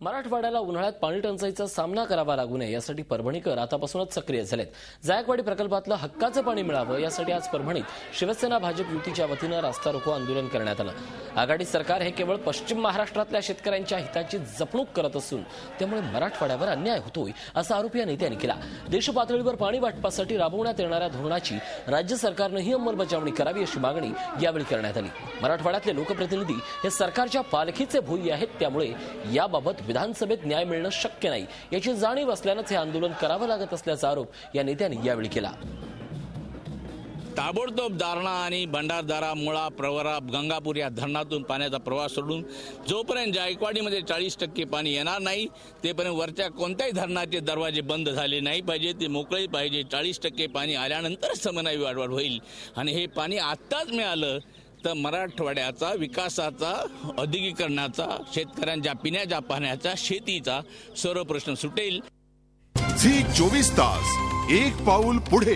मराठवाड्याला उन्हाळ्यात पाणी टंचाईचा सामना करावा लागू नये यासाठी परभणीकर आतापासूनच सक्रिय झालेत। जायकवाडी प्रकल्पातलं हक्काचं पाणी मिळावं यासाठी आज परभणीत शिवसेना भाजप युतीच्या वतीनं रास्ता रोको आंदोलन करण्यात आलं। आघाडी सरकार हे केवळ पश्चिम महाराष्ट्रातल्या शेतकऱ्यांच्या हिताची जपणूक करत असून त्यामुळे मराठवाड्यावर अन्याय होतोय असा आरोप या नेत्यांनी केला। देशपातळीवर पाणी वाटपासाठी राबवण्यात येणाऱ्या धोरणाची राज्य सरकारनेही अंमलबजावणी करावी अशी मागणी यावेळी करण्यात आली। मराठवाड्यातले लोकप्रतिनिधी हे सरकारच्या पालखीचे भोई आहेत, त्यामुळे याबाबत विधानसभेत न्याय मिळणं शक्य नाही याची जाणीव असल्यानंच हे आंदोलन करावं लागत असल्याचा आरोप या नेत्यांनी यावेळी केला। ताबडतोब दारणा आणि भंडारदरा, मुळा, प्रवरा, गंगापूर या धरणातून पाण्याचा प्रवाह सोडून जोपर्यंत जायकवाडीमध्ये 40% पाणी येणार नाही तेपर्यंत वरच्या कोणत्याही धरणाचे दरवाजे बंद झाले नाही पाहिजे, ते मोकळे पाहिजे। 40% पाणी आल्यानंतरच समन्वय वाढ होईल आणि हे पाणी आत्ताच मिळालं तर मराठवाड्याचा विकासाचा, औद्योगिकरणाचा, शेतकऱ्यांच्या पिण्याच्या पाण्याचा, शेतीचा सर्व प्रश्न सुटेल। झी 24 तास एक पाऊल पुढे।